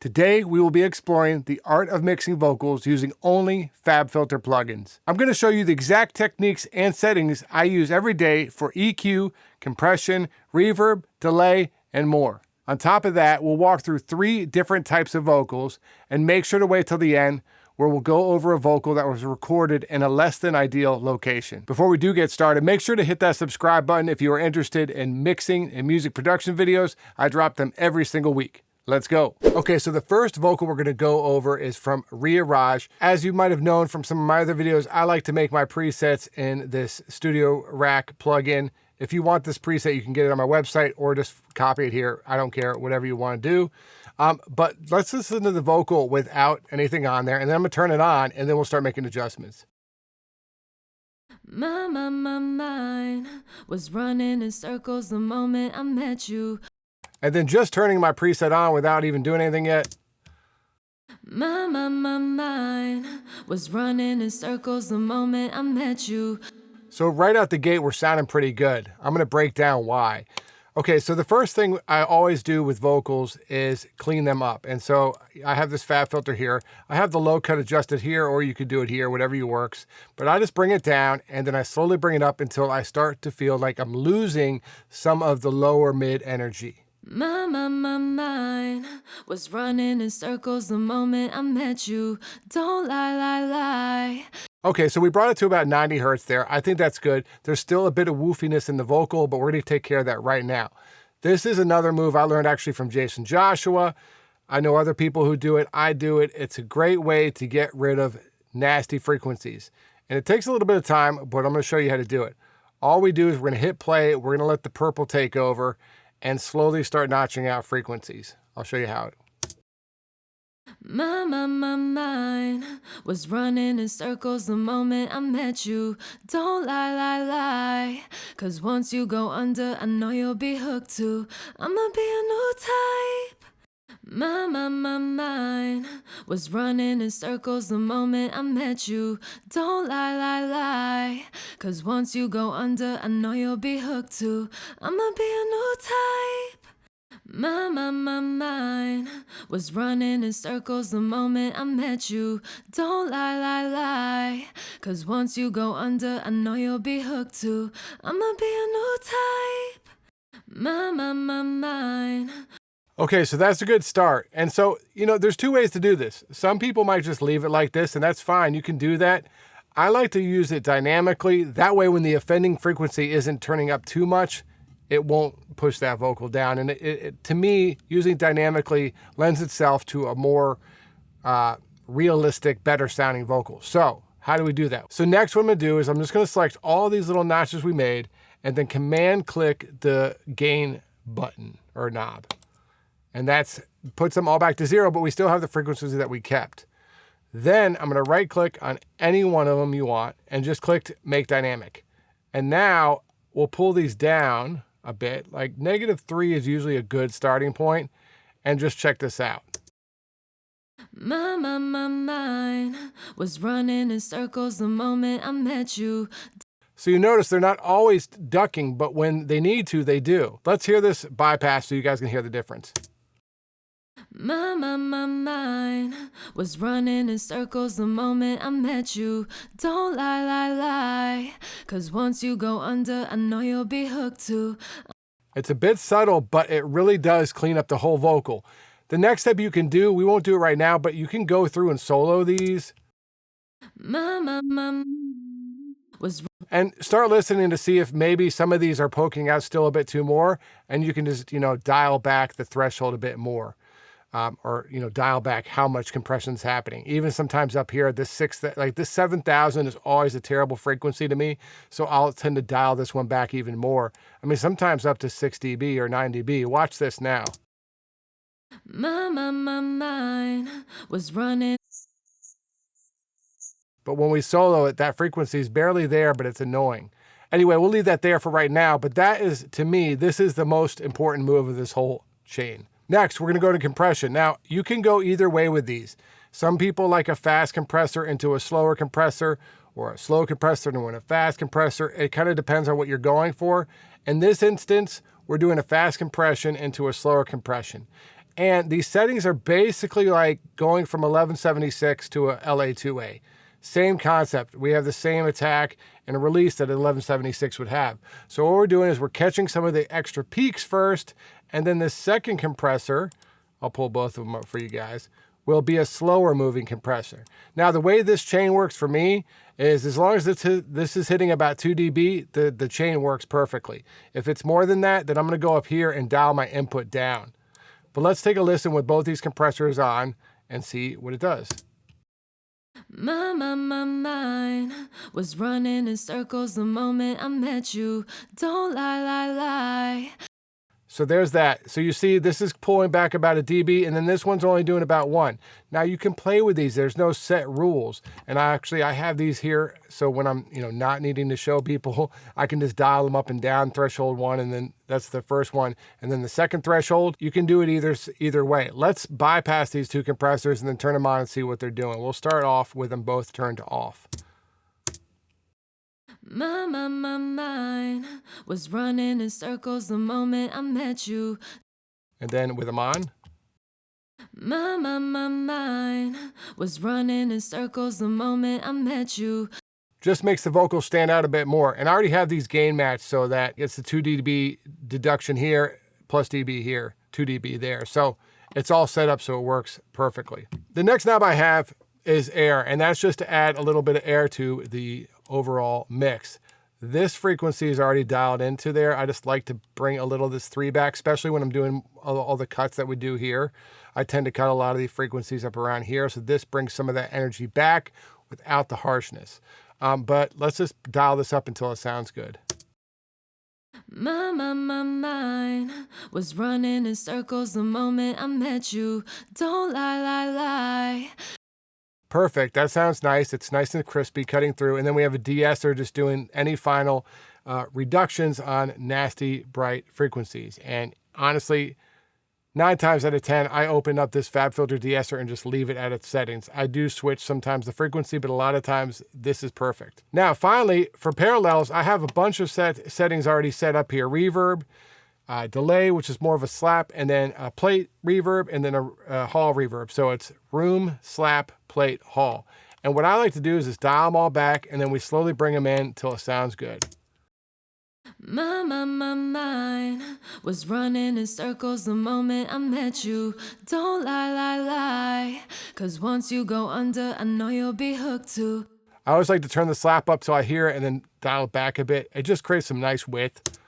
Today, we will be exploring the art of mixing vocals using only FabFilter plugins. I'm going to show you the exact techniques and settings I use every day for EQ, compression, reverb, delay, and more. On top of that, we'll walk through 3 different types of vocals and make sure to wait till the end where we'll go over a vocal that was recorded in a less than ideal location. Before we do get started, make sure to hit that subscribe button if you are interested in mixing and music production videos. I drop them every single week. Let's go. Okay, so the first vocal we're gonna go over is from Rhea Raj. As you might have known from some of my other videos, I like to make my presets in this Studio Rack plugin. If you want this preset, you can get it on my website or just copy it here. I don't care, whatever you wanna do. But let's listen to the vocal without anything on there, and then I'm gonna turn it on, and then we'll start making adjustments. My mind was running in circles the moment I met you. And then just turning my preset on without even doing anything yet. My mind was running in circles the moment I met you. So right out the gate, we're sounding pretty good. I'm gonna break down why. Okay, so the first thing I always do with vocals is clean them up. And so I have this FabFilter here. I have the low cut adjusted here, or you could do it here, whatever you works. But I just bring it down and then I slowly bring it up until I start to feel like I'm losing some of the lower mid energy. My mind was running in circles the moment I met you. Don't lie. Okay, so we brought it to about 90 hertz there. I think that's good. There's still a bit of woofiness in the vocal, but we're gonna take care of that right now. This is another move I learned actually from Jason Joshua. I know other people who do it. I do it. It's a great way to get rid of nasty frequencies. And it takes a little bit of time, but I'm gonna show you how to do it. All we do is we're gonna hit play. We're gonna let the purple take over and slowly start notching out frequencies. I'll show you how. My mind was running in circles the moment I met you. Don't lie. Cause once you go under, I know you'll be hooked too. I'ma be a new type. My mind was running in circles the moment I met you. Don't lie. Cause once you go under, I know you'll be hooked too. I'ma be a new type. My mind was running in circles the moment I met you. Don't lie. Cause once you go under, I know you'll be hooked too. I'ma be a new type. My mind. Okay, so that's a good start. And so, you know, there's 2 ways to do this. Some people might just leave it like this, and that's fine. You can do that. I like to use it dynamically. That way, when the offending frequency isn't turning up too much, it won't push that vocal down. And to me, using dynamically lends itself to a more realistic, better sounding vocal. So how do we do that? So next what I'm gonna do is I'm just gonna select all these little notches we made and then command click the gain button or knob. And that's puts them all back to 0, but we still have the frequencies that we kept. Then I'm gonna right click on any one of them you want and just click make dynamic. And now we'll pull these down a bit, like -3 is usually a good starting point, and just check this out. My mind was running in circles the moment I met you. So you notice they're not always ducking, but when they need to, they do. Let's hear this bypass so you guys can hear the difference. My mind was running in circles the moment I met you. Don't lie. Cause once you go under, I know you'll be hooked too. It's a bit subtle, but it really does clean up the whole vocal. The next step you can do, we won't do it right now, but you can go through and solo these. My was and start listening to see if maybe some of these are poking out still a bit too more, and you can just, you know, dial back the threshold a bit more. Or, you know, dial back how much compression is happening. Even sometimes up here, this 7,000 is always a terrible frequency to me. So I'll tend to dial this one back even more. I mean, sometimes up to 6 dB or 9 dB. Watch this now. My mind was running. But when we solo it, that frequency is barely there, but it's annoying. Anyway, we'll leave that there for right now. But that is, to me, this is the most important move of this whole chain. Next, we're gonna go to compression. Now, you can go either way with these. Some people like a fast compressor into a slower compressor, or a slow compressor into a fast compressor. It kind of depends on what you're going for. In this instance, we're doing a fast compression into a slower compression. And these settings are basically like going from 1176 to a LA2A. Same concept. We have the same attack and a release that 1176 would have. So what we're doing is we're catching some of the extra peaks first, and then the second compressor, I'll pull both of them up for you guys, will be a slower moving compressor. Now the way this chain works for me is as long as this is hitting about 2 dB, the chain works perfectly. If it's more than that, then I'm going to go up here and dial my input down. But let's take a listen with both these compressors on and see what it does. My mind was running in circles the moment I met you. Don't lie. So there's that. So you see this is pulling back about a dB, and then this one's only doing about 1. Now you can play with these. There's no set rules. And I have these here, so when I'm not needing to show people, I can just dial them up and down, threshold 1, and then that's the first one. And then the second threshold, you can do it either way. Let's bypass these two compressors and then turn them on and see what they're doing. We'll start off with them both turned to off. My mind was running in circles the moment I met you. And then with them on. My mind was running in circles the moment I met you. Just makes the vocals stand out a bit more. And I already have these gain matched so that it's the 2 dB deduction here, plus dB here, 2 dB there. So it's all set up so it works perfectly. The next knob I have is air, and that's just to add a little bit of air to the overall mix. This frequency is already dialed into there. I just like to bring a little of this 3 back, especially when I'm doing all the cuts that we do here. I tend to cut a lot of these frequencies up around here, so this brings some of that energy back without the harshness. But let's just dial this up until it sounds good. My mind was running in circles the moment I met you. Don't lie. Perfect. That sounds nice. It's nice and crispy cutting through. And then we have a de-esser just doing any final reductions on nasty, bright frequencies. And honestly, 9 times out of 10, I open up this FabFilter de-esser and just leave it at its settings. I do switch sometimes the frequency, but a lot of times this is perfect. Now, finally, for parallels, I have a bunch of settings already set up here. Reverb, delay, which is more of a slap, and then a plate reverb, and then a hall reverb. So it's room, slap, plate, hall. And what I like to do is just dial them all back, and then we slowly bring them in until it sounds good. My mind was running in circles the moment I met you. Don't lie. 'Cause once you go under, I know you'll be hooked too. I always like to turn the slap up so I hear it and then dial it back a bit. It just creates some nice width.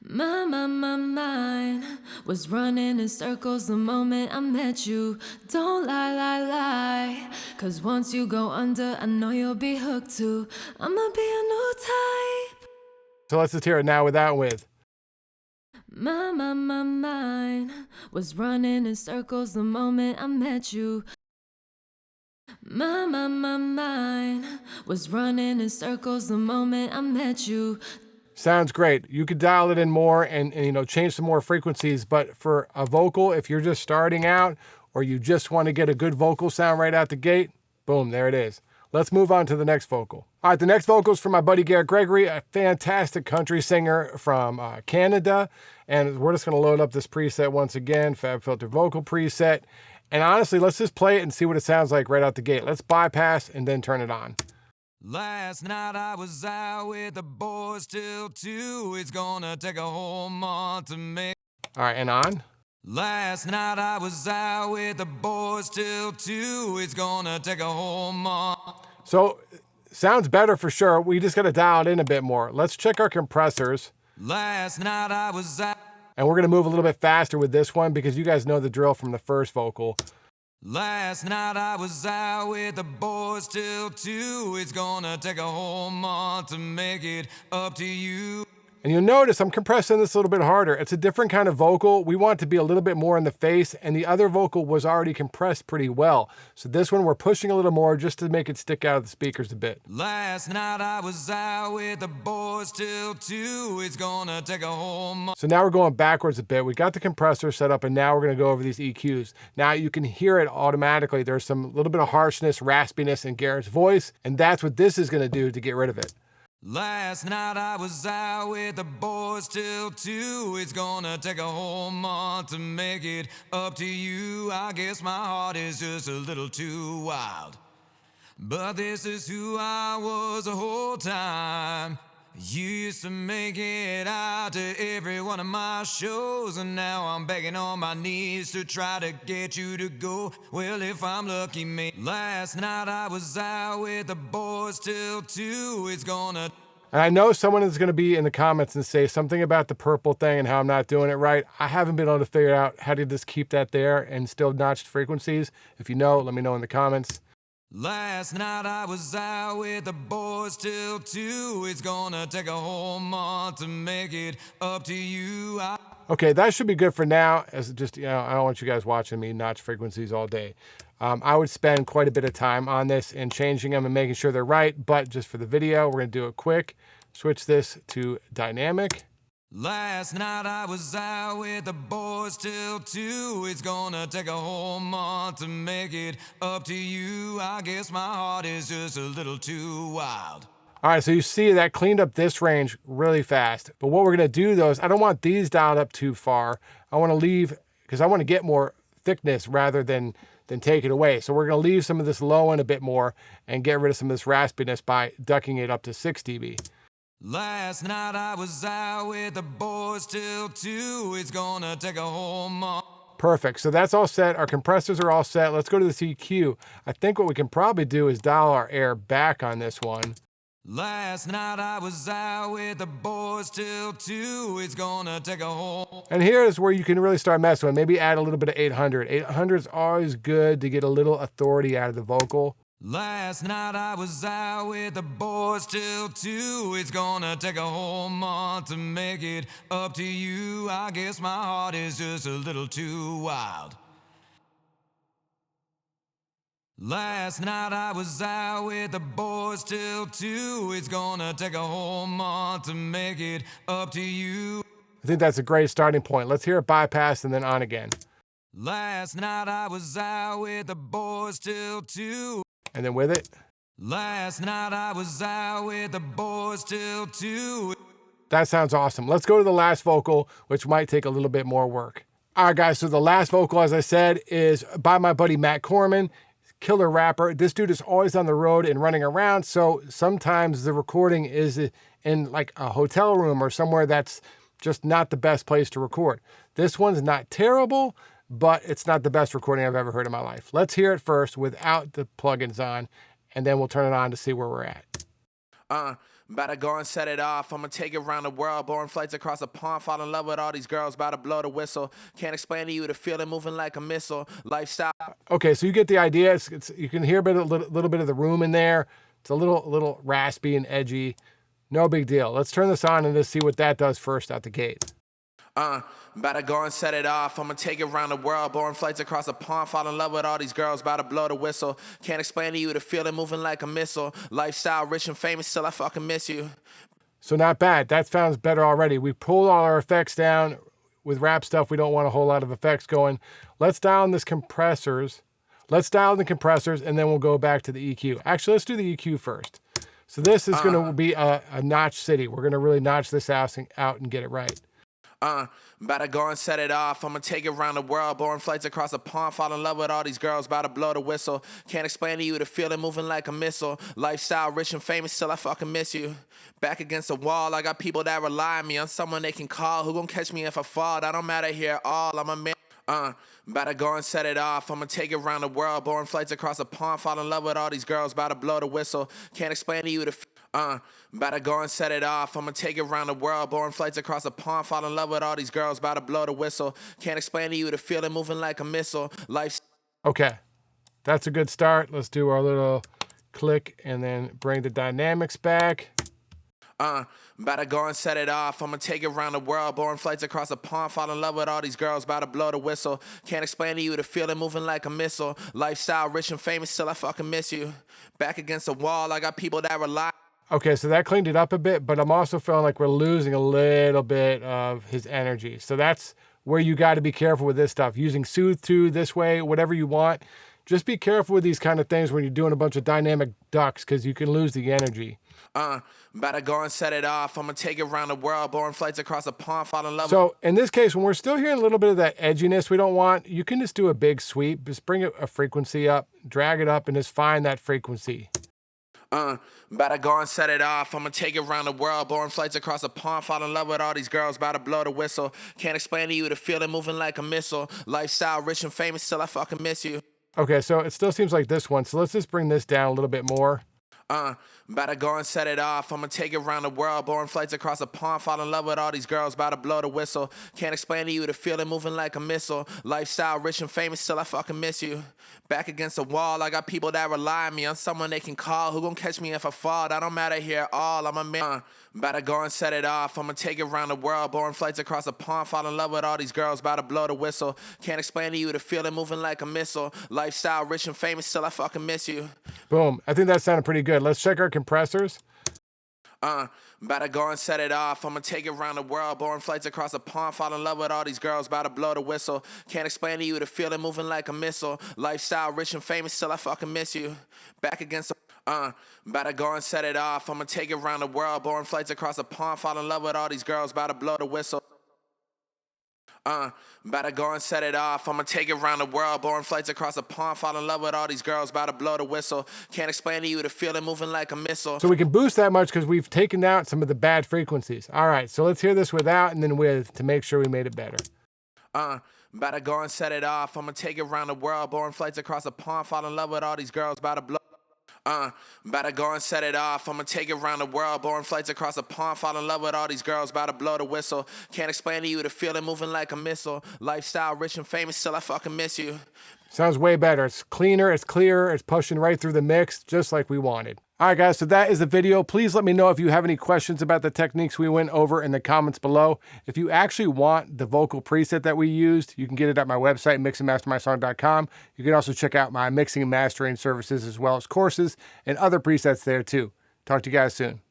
My mind was running in circles the moment I met you. Don't lie. 'Cause once you go under, I know you'll be hooked too. I'ma be a new type. So let's just hear it now without with. My mind was running in circles the moment I met you. My mind was running in circles the moment I met you. Sounds great. You could dial it in more and change some more frequencies, but for a vocal, if you're just starting out or you just want to get a good vocal sound right out the gate, boom, there it is. Let's move on to the next vocal. All right, the next vocal is from my buddy Garrett Gregory, a fantastic country singer from Canada. And we're just going to load up this preset once again, FabFilter vocal preset. And honestly, let's just play it and see what it sounds like right out the gate. Let's bypass and then turn it on. Last night I was out with the boys till 2. It's gonna take a whole month to make. All right, and on. Last night I was out with the boys till 2. It's gonna take a whole month. So sounds better for sure. We just got to dial it in a bit more. Let's check our compressors. Last night I was out. And we're going to move a little bit faster with this one because you guys know the drill from the first vocal. Last night I was out with the boys till 2. It's gonna take a whole month to make it up to you. And you'll notice I'm compressing this a little bit harder. It's a different kind of vocal. We want it to be a little bit more in the face, and the other vocal was already compressed pretty well. So this one we're pushing a little more just to make it stick out of the speakers a bit. Last night I was out with the boys till 2. It's gonna take a whole month. So now we're going backwards a bit. We got the compressor set up, and now we're going to go over these EQs. Now you can hear it automatically. There's some little bit of harshness, raspiness in Garrett's voice, and that's what this is going to do to get rid of it. Last night I was out with the boys till 2. It's gonna take a whole month to make it up to you. I guess my heart is just a little too wild. But this is who I was the whole time. You used to make it out to every one of my shows, and now I'm begging on my knees to try to get you to go. Well, if I'm lucky, mate. Last night I was out with the boys till 2. It's gonna... And I know someone is going to be in the comments and say something about the purple thing and how I'm not doing it right. I haven't been able to figure out how to just keep that there and still notched frequencies. If you know, let me know in the comments. Last night I was out with the boys till 2. It's gonna take a whole month to make it up to you. Okay, that should be good for now. As just, I don't want you guys watching me notch frequencies all day. I would spend quite a bit of time on this and changing them and making sure they're right. But just for the video, we're gonna do it quick. Switch this to dynamic. Last night I was out with the boys till 2. It's gonna take a whole month to make it up to you. I guess my heart is just a little too wild. All right, so you see that cleaned up this range really fast. But what we're gonna do though is I don't want these dialed up too far. I wanna leave, because I wanna get more thickness rather than take it away. So we're gonna leave some of this low end a bit more and get rid of some of this raspiness by ducking it up to 6 dB. Last night I was out with the boys till 2. It's gonna take a whole month. Perfect, so that's all set. Our compressors are all set. Let's go to the EQ. I think what we can probably do is dial our air back on this one. Last night I was out with the boys till 2. It's gonna take a whole... And here's where you can really start messing with. Maybe add a little bit of 800. 800 is always good to get a little authority out of the vocal. Last night I was out with the boys till 2. It's gonna take a whole month to make it up to you. I guess my heart is just a little too wild. Last night I was out with the boys till 2. It's gonna take a whole month to make it up to you. I think that's a great starting point. Let's hear it bypass and then on again. Last night I was out with the boys till 2. And then with it. Last night I was out with the boys till 2. That sounds awesome. Let's go to the last vocal, which might take a little bit more work. All right, guys, so the last vocal, as I said, is by my buddy Matt Corman, killer rapper. This dude is always on the road and running around, so sometimes the recording is in like a hotel room or somewhere that's just not the best place to record. This one's not terrible, but it's not the best recording I've ever heard in my life. Let's hear it first without the plugins on, and then we'll turn it on to see where we're at. About to go and set it off. I'ma take it around the world. Boring flights across the pond. Fall in love with all these girls. About to blow the whistle. Can't explain to you the feeling moving like a missile. Lifestyle. Okay, so you get the idea. It's you can hear a little bit of the room in there. It's a little raspy and edgy. No big deal. Let's turn this on and just see what that does first out the gate. About to go and set it off. I'ma take it around the world. Boring flights across the pond. Fall in love with all these girls. About to blow the whistle. Can't explain to you the feeling moving like a missile. Lifestyle, rich and famous, still I fucking miss you. So not bad. That sounds better already. We pulled all our effects down. With rap stuff, we don't want a whole lot of effects going. Let's dial in this compressors. Let's dial in the compressors, and then we'll go back to the EQ. Actually, let's do the EQ first. So this is going to be a notch city. We're going to really notch this out and get it right. About to go and set it off. I'ma take it around the world. Boring flights across the pond. Fall in love with all these girls. About to blow the whistle. Can't explain to you the feeling moving like a missile. Lifestyle, rich and famous, still I fucking miss you. Back against the wall, I got people that rely on me. On someone they can call. Who gon' catch me if I fall? That don't matter here at all. I'm a man. About to go and set it off. I'ma take it around the world. Boring flights across the pond. Fall in love with all these girls. About to blow the whistle. Can't explain to you the about to go and set it off. I'ma take it around the world. Boring flights across the pond. Fall in love with all these girls. About to blow the whistle. Can't explain to you the feeling moving like a missile. Life. Okay, that's a good start. Let's do our little click and then bring the dynamics back. About to go and set it off. I'ma take it around the world. Boring flights across the pond. Fall in love with all these girls. About to blow the whistle. Can't explain to you the feeling moving like a missile. Lifestyle, rich and famous, still I fucking miss you. Back against the wall, I got people that rely. Okay, so that cleaned it up a bit, but I'm also feeling like we're losing a little bit of his energy. So that's where you got to be careful with this stuff. Using Soothe 2 this way, whatever you want. Just be careful with these kind of things when you're doing a bunch of dynamic ducks because you can lose the energy. Better go and set it off. I'm gonna take it around the world, boring flights across a pond, fall in love. So in this case, when we're still hearing a little bit of that edginess we don't want, you can just do a big sweep. Just bring a frequency up, drag it up, and just find that frequency. Better go and set it off. I'm gonna take it around the world, boring flights across a pond, fall in love with all these girls, about to blow the whistle. Can't explain to you the feeling, moving like a missile. Lifestyle, rich and famous, still I fucking miss you. Okay, so it still seems like this one. So let's just bring this down a little bit more. Better go and set it off. I'm gonna take it around the world, boring flights across a pond, fall in love with all these girls, about to blow the whistle. Can't explain to you the feeling, moving like a missile. Lifestyle, rich and famous, still I fucking miss you. Back against the wall, I got people that rely on me. I'm someone they can call. Who gon' catch me if I fall? That don't matter here at all. I'm a man. Better go and set it off. I'm gonna take it around the world, boring flights across a pond, fall in love with all these girls, about to blow the whistle. Can't explain to you the feeling, moving like a missile. Lifestyle, rich and famous, still I fucking miss you. Boom. I think that sounded pretty good. Let's check our compressors. Better go and set it off. I'm gonna take it around the world, boring flights across a pond, fall in love with all these girls, about to blow the whistle. Can't explain to you the feeling, moving like a missile. Lifestyle, rich and famous, still I fucking miss you. Back against the better go and set it off. I'm gonna take it around the world, boring flights across a pond, fall in love with all these girls, about to blow the whistle. Better go and set it off. I'm gonna take it around the world, boring flights across a pond, fall in love with all these girls, about to blow the whistle. Can't explain to you the feeling, moving like a missile. So we can boost that much because we've taken out some of the bad frequencies. All right, so let's hear this without and then with to make sure we made it better. Better go and set it off. I'm gonna take it around the world, boring flights across a pond, fall in love with all these girls, about to blow. Better go and set it off. I'm gonna take it around the world, boring flights across a pond, fall in love with all these girls, about to blow the whistle. Can't explain to you the feeling, moving like a missile. Lifestyle, rich and famous, still I fucking miss you. Sounds way better. It's cleaner, it's clearer, it's pushing right through the mix, just like we wanted. All right, guys, so that is the video. Please let me know if you have any questions about the techniques we went over in the comments below. If you actually want the vocal preset that we used, you can get it at my website, mixandmastermysong.com. You can also check out my mixing and mastering services as well as courses and other presets there too. Talk to you guys soon.